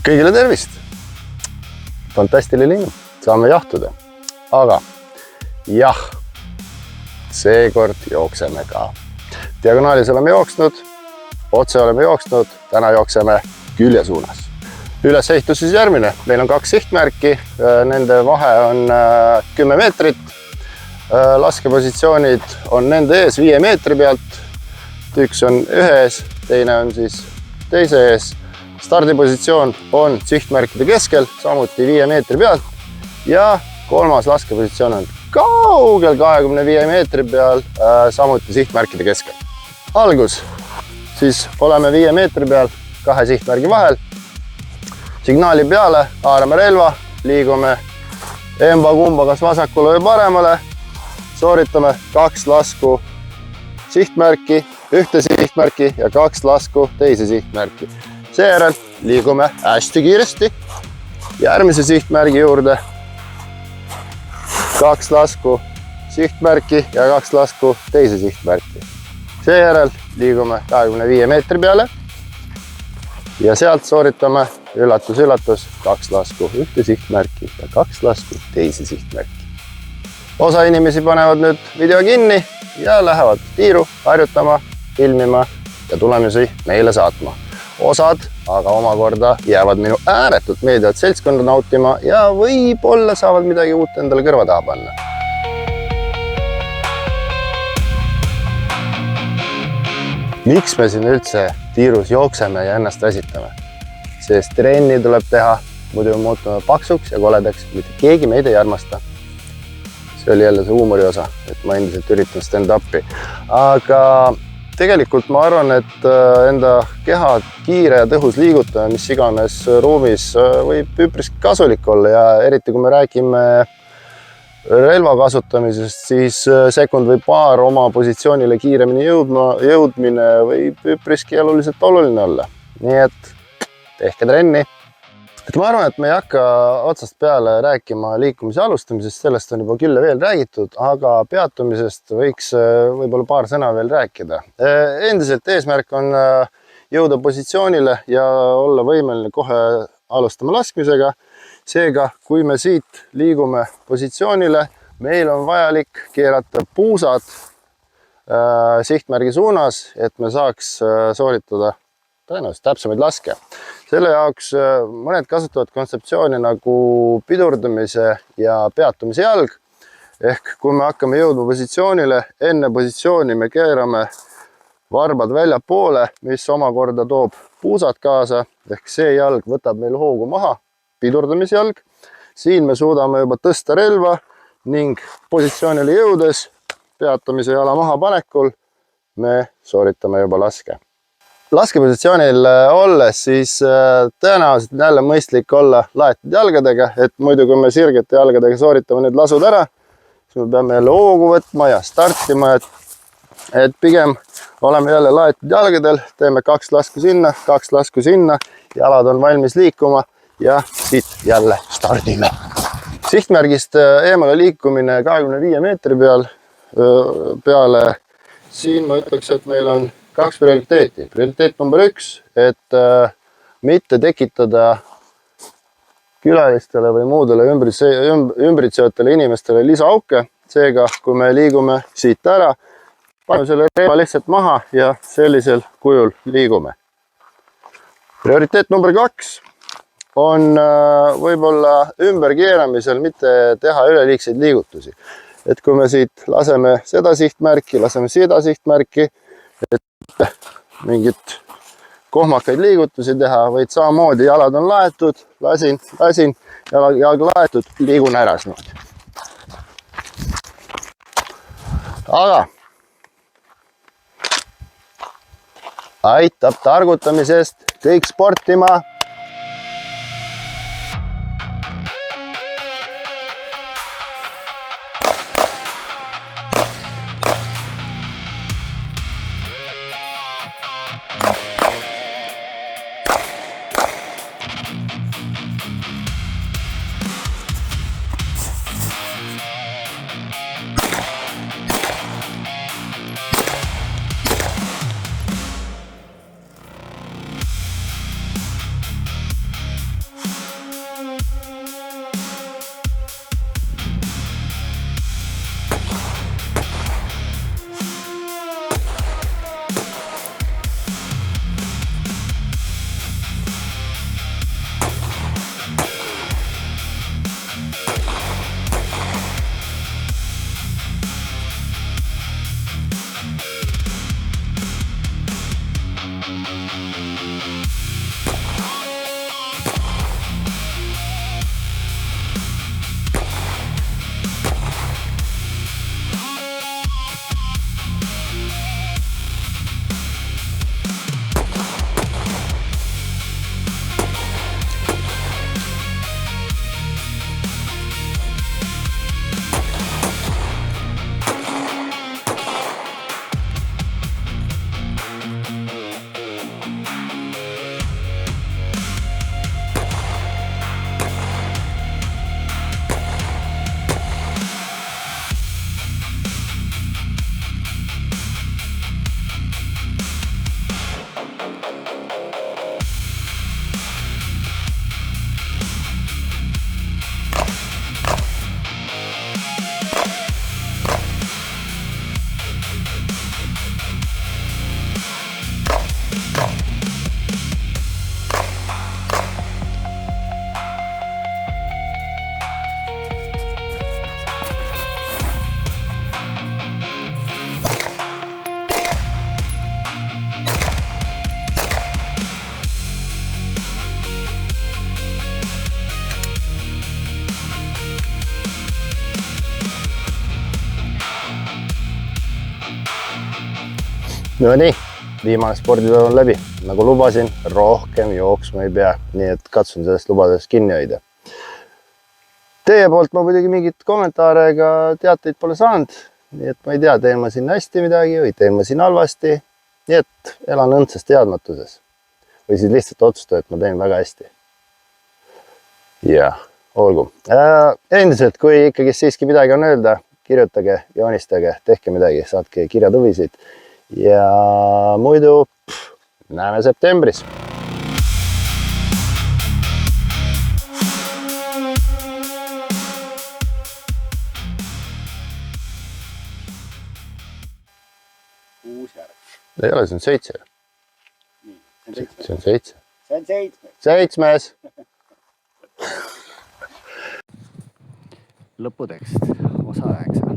Kõigile tervist! Fantastiline, saame jahtuda. Aga jah, seekord jookseme ka. Diagonaalis oleme jooksnud, otse oleme jooksnud, täna jookseme külje suunas. Ülesehitus siis järgmine. Meil on 2 sihtmärki, nende vahe on 10 meetrit. Laskepositsioonid on nende ees 5 meetri pealt. Üks on ühe ees, teine on siis teise ees. Stardipositsioon on sihtmärkide keskel, samuti 5 meetri pealt. Ja kolmas laskepositsioon on kaugel 25 meetri peal, samuti sihtmärkide keskel. Algus, siis oleme 5 meetri peal 2 sihtmärgi vahel. Signaali peale, haarame relva, liigume emba-kumba kas vasakule või paremale. Sooritame 2 lasku sihtmärki, ühte sihtmärki ja 2 lasku teise sihtmärki. Seejärel liigume hästi kiiresti järgmise sihtmärgi juurde. 2 lasku sihtmärki ja 2 lasku teise sihtmärki. Seejärel liigume 25 meetri peale ja sealt sooritame üllatus, 2 lasku ühte sihtmärki ja 2 lasku teise sihtmärki. Osa inimesi panevad nüüd video kinni ja lähevad tiiru harjutama, filmima ja tulemusi meile saatma. Osad aga omakorda jäävad minu ääretult meeldivat seltskonda nautima ja võib-olla saavad midagi uut endale kõrva taha panna. Miks me siin üldse tiirus jookseme ja ennast väsitame? Sest trenni tuleb teha, muidu muutume paksuks ja koledaks, mitte keegi meid ei armasta. See oli jälle see huumori osa, et ma endiselt üritan stand-upi. Aga tegelikult ma arvan, et enda keha kiire ja tõhus liigutamine, mis iganes ruumis võib üpris kasulik olla ja eriti kui me räägime relva kasutamisest, siis sekund või paar oma positsioonile kiiremini jõudmine võib üpriski eluliselt oluline olla. Nii et tehke trenni. Et ma arvan, et me ei hakka otsast peale rääkima liikumise alustamisest, sellest on juba küll ja veel räägitud, aga peatumisest võiks võib-olla paar sõna veel rääkida. Endiselt eesmärk on jõuda positsioonile ja olla võimeline kohe alustama laskmisega. Seega, kui me siit liigume positsioonile, meil on vajalik keerata puusad sihtmärgi suunas, et me saaks sooritada tõenäoliselt täpsemaid laske. Selle jaoks mõned kasutavad kontseptsiooni nagu pidurdamise ja peatumise jalg. Ehk kui me hakkame jõudma positsioonile, enne positsiooni me keerame varbad välja poole, mis omakorda toob puusad kaasa. Ehk see jalg võtab meil hoogu maha, pidurdamisjalg. Siin me suudame juba tõsta relva ning positsioonile jõudes peatamise jala maha panekul me sooritame juba laske. Laskepositsioonil olles siis tõenäoliselt jälle mõistlik olla laetud jalgadega, et muidu kui me sirgete jalgadega sooritame need lasud ära, siis me peame jälle hoogu võtma ja startima, et pigem oleme jälle laetud jalgadel, teeme 2 lasku sinna, 2 lasku sinna, jalad on valmis liikuma ja siit jälle stardime. Sihtmärgist eemale liikumine 25 meetri peale, siin ma ütleks, et meil on 2 prioriteeti. Prioriteet number 1, et mitte tekitada külalistele või muudele ümbritsevatele inimestele lisaauke. Seega, kui me liigume siit ära, paneme selle relva lihtsalt maha ja sellisel kujul liigume. Prioriteet number 2 on võib-olla ümberkeeramisel mitte teha üleliigseid liigutusi. Et kui me siit laseme seda sihtmärki, laseme seda sihtmärki, et mingit kohmakaid liigutusi teha, vaid samamoodi jalad on laetud, lasin, jalg laetud, liigun ära nüüd. Aga aitab targutamisest kõik sportima. Nonii, viimane spordipäev on läbi. Nagu lubasin, rohkem jooksma ei pea, nii et katsun sellest lubadest kinni hoida. Teie poolt ma muidugi mingit kommentaare ega teateid pole saanud, nii et ma ei tea, teen ma siin hästi midagi või teen ma siin halvasti. Nii et elan õndsas teadmatuses. Või siis lihtsalt otsusta, et ma teen väga hästi. Jah, olgu. Endiselt, kui ikkagi siiski midagi on öelda, kirjutage, joonistage, tehke midagi, saatke kirjatõvisid. Ja muidu näeme septembris. Ei ole, see on 7. See on 7. See on 7. 7. Lõputekst, osa 9.